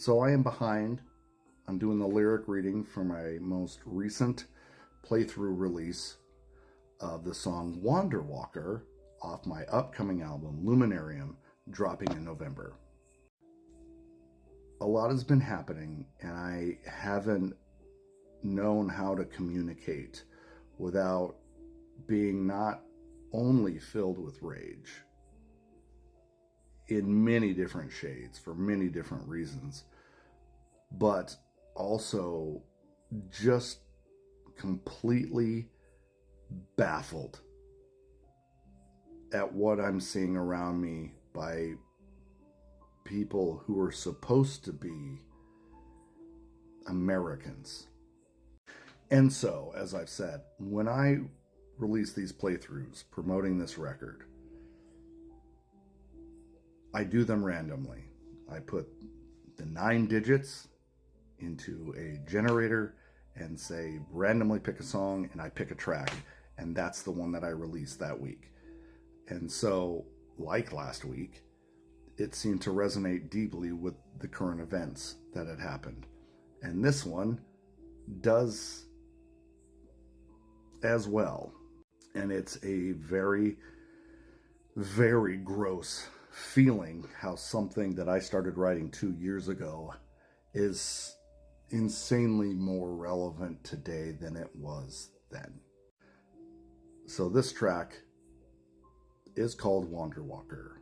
So I am behind. I'm doing the lyric reading for my most recent playthrough release of the song Wanderwalker off my upcoming album Luminarium, dropping in November. A lot has been happening, and I haven't known how to communicate without being not only filled with rage in many different shades for many different reasons, but also just completely baffled at what I'm seeing around me by people who are supposed to be Americans. And so, as I've said, when I release these playthroughs promoting this record, I do them randomly. I put the 9 digits into a generator and say, randomly pick a song, and I pick a track, and that's the one that I release that week. And so, like last week, it seemed to resonate deeply with the current events that had happened. And this one does as well. And it's a very, very gross feeling how something that I started writing 2 years ago is insanely more relevant today than it was then. So this track is called Wanderwalker,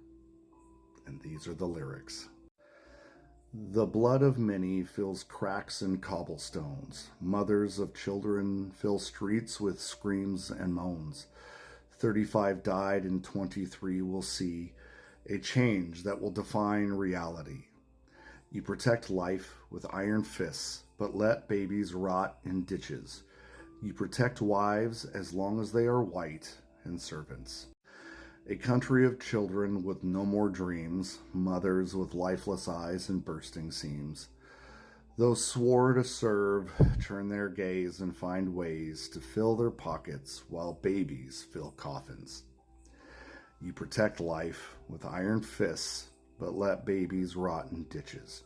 and these are the lyrics. The blood of many fills cracks and cobblestones. Mothers of children fill streets with screams and moans. 35 died and 23 will see a change that will define reality. You protect life with iron fists, but let babies rot in ditches. You protect wives as long as they are white, and servants. A country of children with no more dreams, mothers with lifeless eyes and bursting seams. Those swore to serve turn their gaze and find ways to fill their pockets while babies fill coffins. You protect life with iron fists, but let babies rot in ditches.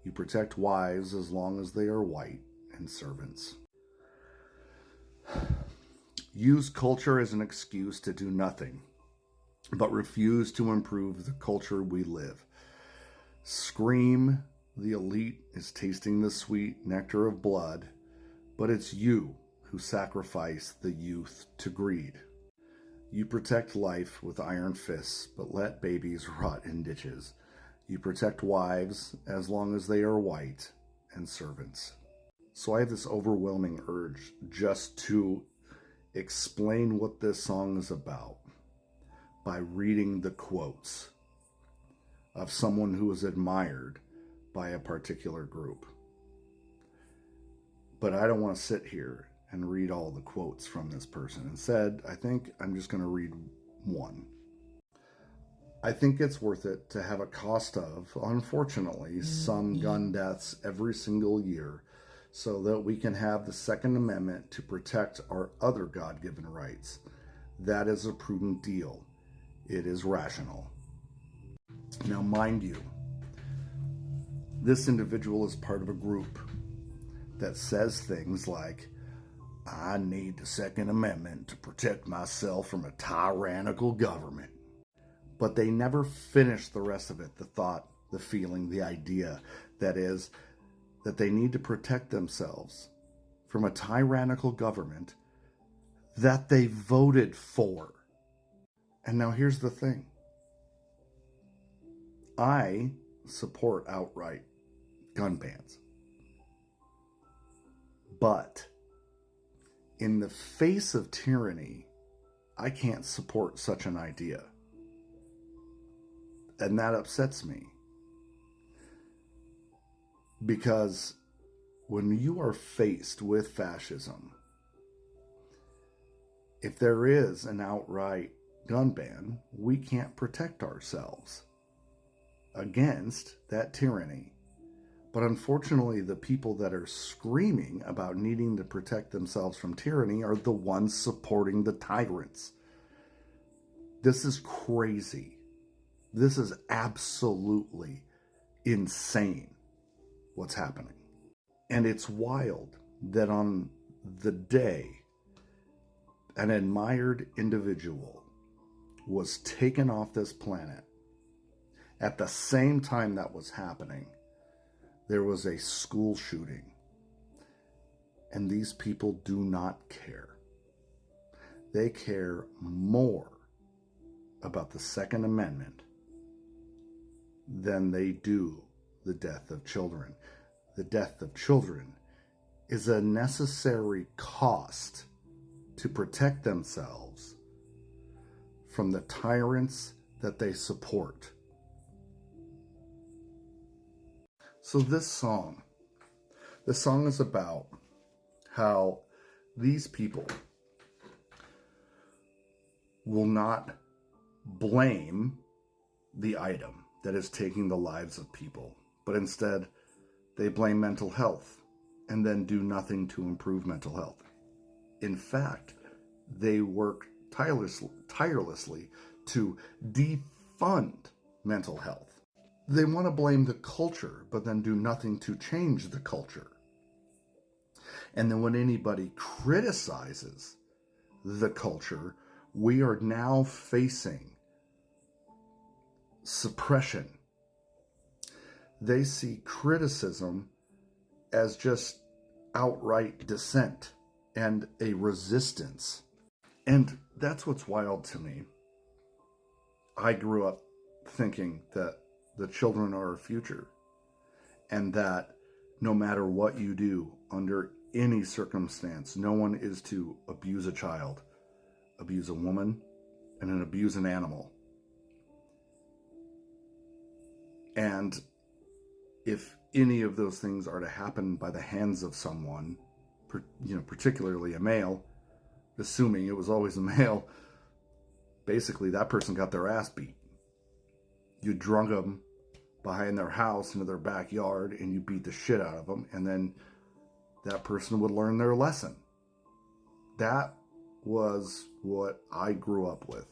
You protect wives as long as they are white, and servants. Use culture as an excuse to do nothing, but refuse to improve the culture we live. Scream, the elite is tasting the sweet nectar of blood, but it's you who sacrifice the youth to greed. You protect life with iron fists, but let babies rot in ditches. You protect wives as long as they are white, and servants. So I have this overwhelming urge just to explain what this song is about by reading the quotes of someone who is admired by a particular group. But I don't want to sit here and read all the quotes from this person. Instead, I think I'm just going to read one. I think it's worth it to have a cost of, unfortunately, some gun deaths every single year so that we can have the Second Amendment to protect our other God-given rights. That is a prudent deal. It is rational. Now, mind you, this individual is part of a group that says things like, I need the Second Amendment to protect myself from a tyrannical government. But they never finish the rest of it, the thought, the feeling, the idea, that is, that they need to protect themselves from a tyrannical government that they voted for. And now here's the thing. I support outright gun bans. But in the face of tyranny, I can't support such an idea. And that upsets me. Because when you are faced with fascism, if there is an outright gun ban, we can't protect ourselves against that tyranny. But unfortunately, the people that are screaming about needing to protect themselves from tyranny are the ones supporting the tyrants. This is crazy. This is absolutely insane. what's happening. And it's wild that on the day an admired individual was taken off this planet, at the same time that was happening, there was a school shooting. And these people do not care. They care more about the Second Amendment than they do the death of children. The death of children is a necessary cost to protect themselves from the tyrants that they support. So this song is about how these people will not blame the item that is taking the lives of people, but instead they blame mental health and then do nothing to improve mental health. In fact, they work tirelessly to defund mental health. They want to blame the culture, but then do nothing to change the culture. And then when anybody criticizes the culture, we are now facing suppression. They see criticism as just outright dissent and a resistance. And that's what's wild to me. I grew up thinking that the children are our future, and that no matter what you do, under any circumstance, no one is to abuse a child, abuse a woman, and then abuse an animal. And if any of those things are to happen by the hands of someone, particularly a male, assuming it was always a male, basically that person got their ass beat. You drug them behind their house into their backyard and you beat the shit out of them, and then that person would learn their lesson. That was what I grew up with.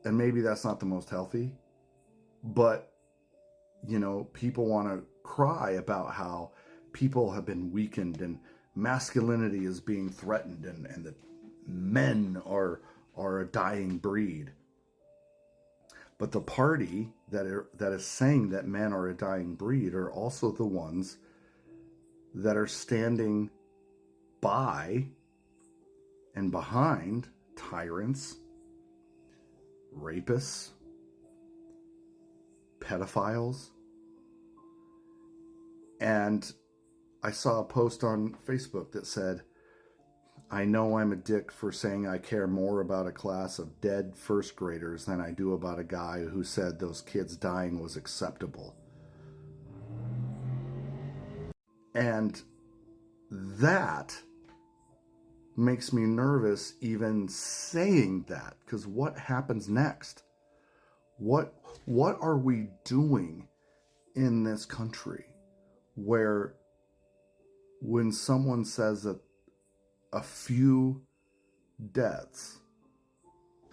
And maybe that's not the most healthy, but people want to cry about how people have been weakened and masculinity is being threatened, and that men are a dying breed. But the party that is saying that men are a dying breed are also the ones that are standing by and behind tyrants, rapists, pedophiles. And I saw a post on Facebook that said, "I know I'm a dick for saying I care more about a class of dead first graders than I do about a guy who said those kids dying was acceptable." And that makes me nervous even saying that, because what happens next? What are we doing in this country where when someone says that a few deaths,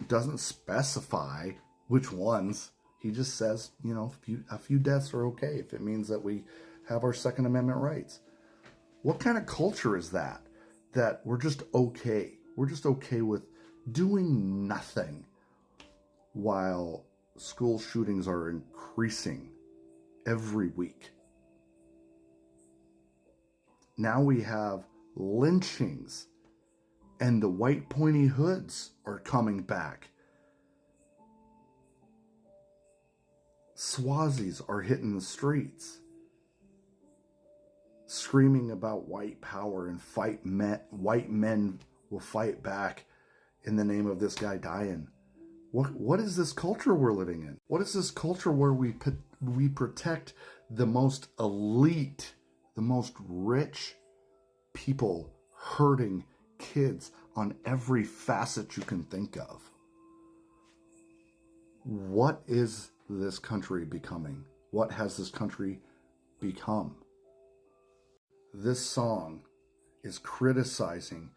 doesn't specify which ones, he just says, a few deaths are okay if it means that we have our Second Amendment rights. What kind of culture is that? That we're just okay. We're just okay with doing nothing while school shootings are increasing every week. Now we have lynchings, and the white pointy hoods are coming back. Swazis are hitting the streets, screaming about white power and white men will fight back in the name of this guy dying. What is this culture we're living in? What is this culture where we protect the most elite, the most rich people hurting kids on every facet you can think of? What is this country becoming? What has this country become? This song is criticizing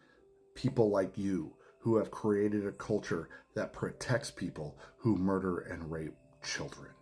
people like you who have created a culture that protects people who murder and rape children.